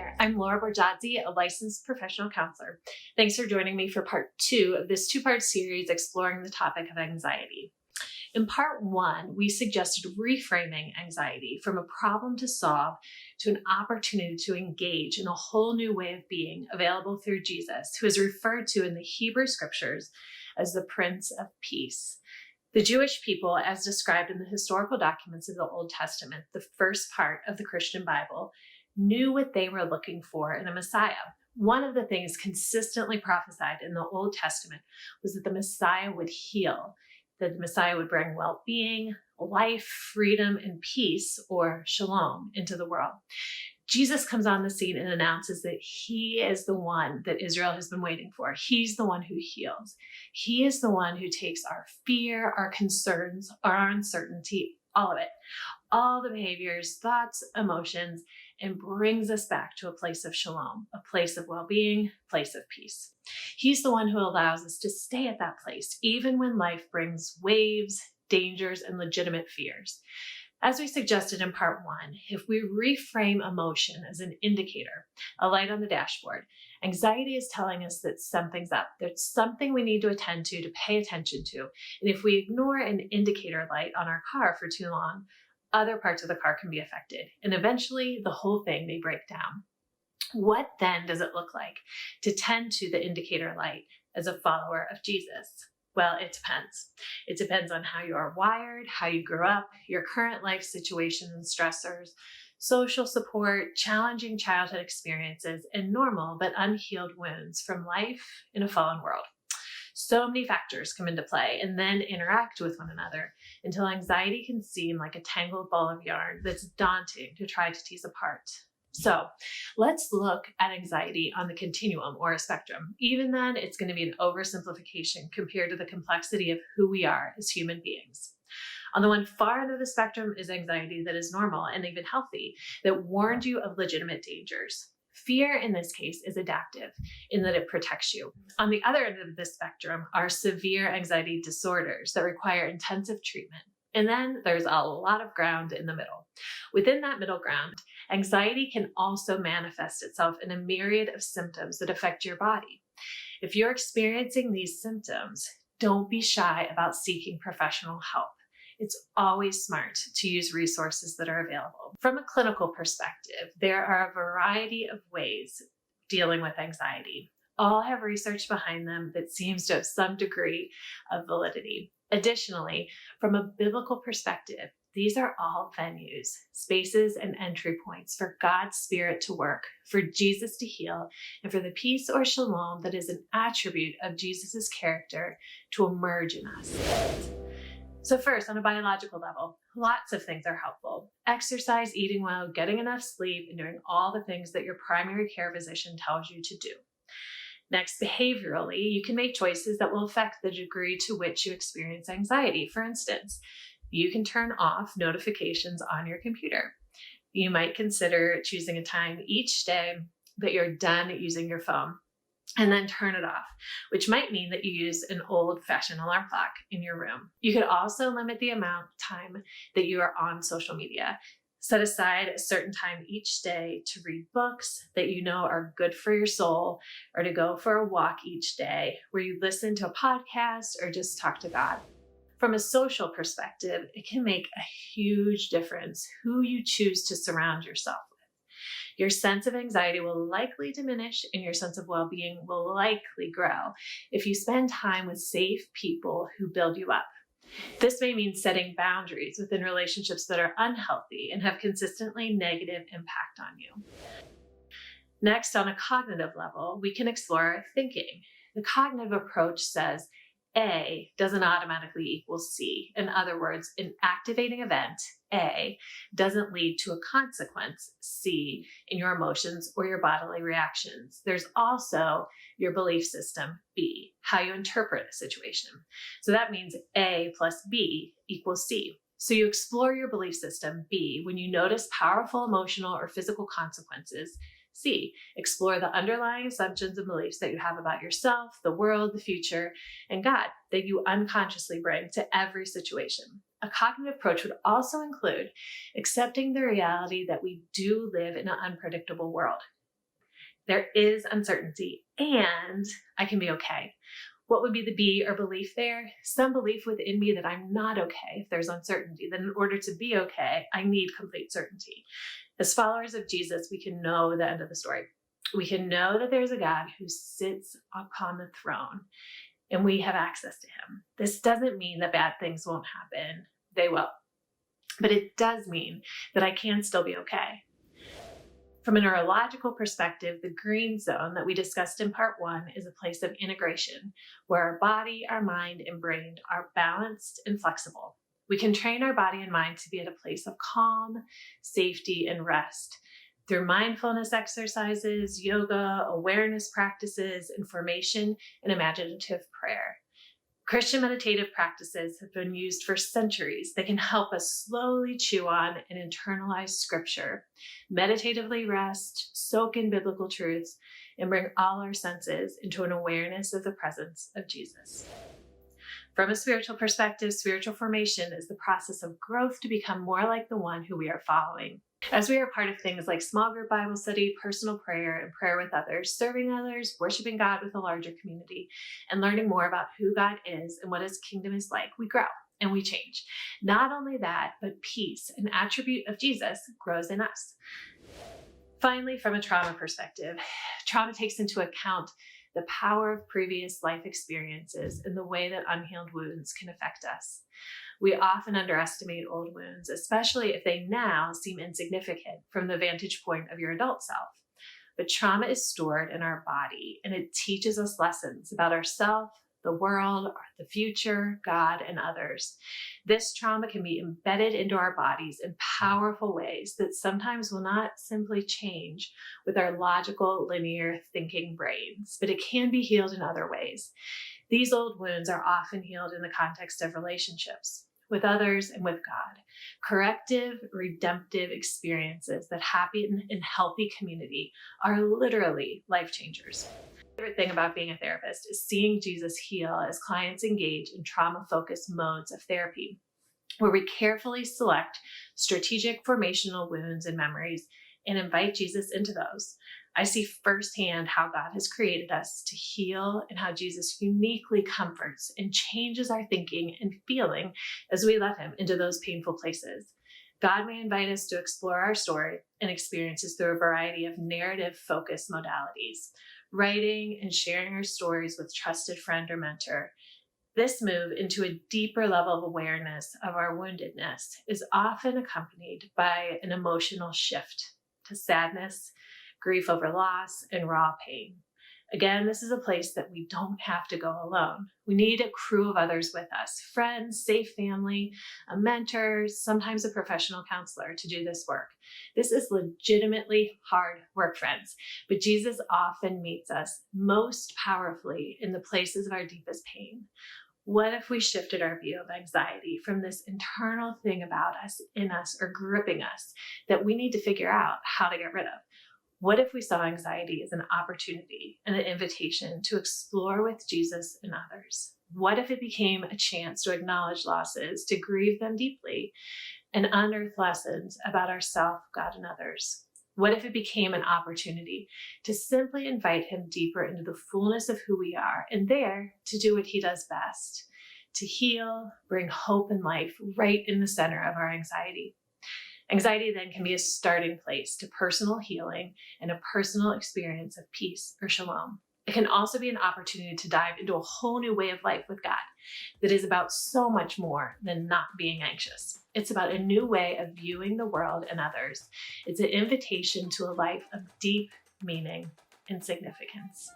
there. I'm Laura Bordjadze, a licensed professional counselor. Thanks for joining me for part 2 of this 2-part series exploring the topic of anxiety. In part 1, we suggested reframing anxiety from a problem to solve to an opportunity to engage in a whole new way of being available through Jesus, who is referred to in the Hebrew scriptures as the Prince of Peace. The Jewish people, as described in the historical documents of the Old Testament, the first part of the Christian Bible, knew what they were looking for in a Messiah. One of the things consistently prophesied in the Old Testament was that the Messiah would heal, that the Messiah would bring well-being, life, freedom, and peace, or shalom, into the world. Jesus comes on the scene and announces that he is the one that Israel has been waiting for. He's the one who heals. He is the one who takes our fear, our concerns, our uncertainty, all of it, all the behaviors, thoughts, emotions, and brings us back to a place of shalom, a place of well-being, place of peace. He's the one who allows us to stay at that place, even when life brings waves, dangers, and legitimate fears. As we suggested in part 1, if we reframe emotion as an indicator, a light on the dashboard, anxiety is telling us that something's up. There's something we need to attend to pay attention to. And if we ignore an indicator light on our car for too long, other parts of the car can be affected. And eventually, the whole thing may break down. What then does it look like to tend to the indicator light as a follower of Jesus? Well, it depends. It depends on how you are wired, how you grew up, your current life situations and stressors, social support, challenging childhood experiences, and normal but unhealed wounds from life in a fallen world. So many factors come into play and then interact with one another until anxiety can seem like a tangled ball of yarn that's daunting to try to tease apart. So let's look at anxiety on the continuum or a spectrum. Even then, it's going to be an oversimplification compared to the complexity of who we are as human beings. On the one far end of the spectrum is anxiety that is normal and even healthy, that warns you of legitimate dangers. Fear in this case is adaptive in that it protects you. On the other end of the spectrum are severe anxiety disorders that require intensive treatment. And then there's a lot of ground in the middle. Within that middle ground, anxiety can also manifest itself in a myriad of symptoms that affect your body. If you're experiencing these symptoms, don't be shy about seeking professional help. It's always smart to use resources that are available. From a clinical perspective, there are a variety of ways dealing with anxiety. All have research behind them that seems to have some degree of validity. Additionally, from a biblical perspective, these are all venues, spaces, and entry points for God's Spirit to work, for Jesus to heal, and for the peace or shalom that is an attribute of Jesus' character to emerge in us. So first, on a biological level, lots of things are helpful. Exercise, eating well, getting enough sleep, and doing all the things that your primary care physician tells you to do. Next, behaviorally, you can make choices that will affect the degree to which you experience anxiety. For instance, you can turn off notifications on your computer. You might consider choosing a time each day that you're done using your phone and then turn it off, which might mean that you use an old-fashioned alarm clock in your room. You could also limit the amount of time that you are on social media. Set aside a certain time each day to read books that you know are good for your soul, or to go for a walk each day where you listen to a podcast or just talk to God. From a social perspective, it can make a huge difference who you choose to surround yourself with. Your sense of anxiety will likely diminish and your sense of well-being will likely grow if you spend time with safe people who build you up. This may mean setting boundaries within relationships that are unhealthy and have consistently negative impact on you. Next, on a cognitive level, we can explore thinking. The cognitive approach says A doesn't automatically equal C. In other words, an activating event, A, doesn't lead to a consequence, C, in your emotions or your bodily reactions. There's also your belief system, B, how you interpret a situation. So that means A plus B equals C. So you explore your belief system, B, when you notice powerful emotional or physical consequences. C, explore the underlying assumptions and beliefs that you have about yourself, the world, the future, and God that you unconsciously bring to every situation. A cognitive approach would also include accepting the reality that we do live in an unpredictable world. There is uncertainty, and I can be okay. What would be the be or belief there? Some belief within me that I'm not okay if there's uncertainty, that in order to be okay, I need complete certainty. As followers of Jesus, we can know the end of the story. We can know that there's a God who sits upon the throne and we have access to him. This doesn't mean that bad things won't happen. They will. But it does mean that I can still be okay. From a neurological perspective, the green zone that we discussed in part 1 is a place of integration where our body, our mind, and brain are balanced and flexible. We can train our body and mind to be at a place of calm, safety, and rest through mindfulness exercises, yoga, awareness practices, information, and imaginative prayer. Christian meditative practices have been used for centuries. They can help us slowly chew on and internalize scripture, meditatively rest, soak in biblical truths, and bring all our senses into an awareness of the presence of Jesus. From a spiritual perspective, spiritual formation is the process of growth to become more like the one who we are following. As we are part of things like small group Bible study, personal prayer, and prayer with others, serving others, worshiping God with a larger community, and learning more about who God is and what his kingdom is like, we grow and we change. Not only that, but peace, an attribute of Jesus, grows in us. Finally, from a trauma perspective, trauma takes into account the power of previous life experiences and the way that unhealed wounds can affect us. We often underestimate old wounds, especially if they now seem insignificant from the vantage point of your adult self. But trauma is stored in our body, and it teaches us lessons about ourselves, the world, the future, God, and others. This trauma can be embedded into our bodies in powerful ways that sometimes will not simply change with our logical, linear thinking brains, but it can be healed in other ways. These old wounds are often healed in the context of relationships with others and with God. Corrective, redemptive experiences that happen in healthy community are literally life changers. My favorite thing about being a therapist is seeing Jesus heal as clients engage in trauma-focused modes of therapy, where we carefully select strategic formational wounds and memories and invite Jesus into those. I see firsthand how God has created us to heal and how Jesus uniquely comforts and changes our thinking and feeling as we let him into those painful places. God may invite us to explore our story and experiences through a variety of narrative-focused modalities, writing and sharing our stories with trusted friend or mentor. This move into a deeper level of awareness of our woundedness is often accompanied by an emotional shift to sadness, grief over loss, and raw pain. Again, this is a place that we don't have to go alone. We need a crew of others with us, friends, safe family, a mentor, sometimes a professional counselor to do this work. This is legitimately hard work, friends, but Jesus often meets us most powerfully in the places of our deepest pain. What if we shifted our view of anxiety from this internal thing about us, in us, or gripping us that we need to figure out how to get rid of? What if we saw anxiety as an opportunity and an invitation to explore with Jesus and others? What if it became a chance to acknowledge losses, to grieve them deeply, and unearth lessons about ourselves, God, and others? What if it became an opportunity to simply invite him deeper into the fullness of who we are and there to do what he does best, to heal, bring hope and life right in the center of our anxiety? Anxiety then can be a starting place to personal healing and a personal experience of peace or shalom. It can also be an opportunity to dive into a whole new way of life with God that is about so much more than not being anxious. It's about a new way of viewing the world and others. It's an invitation to a life of deep meaning and significance.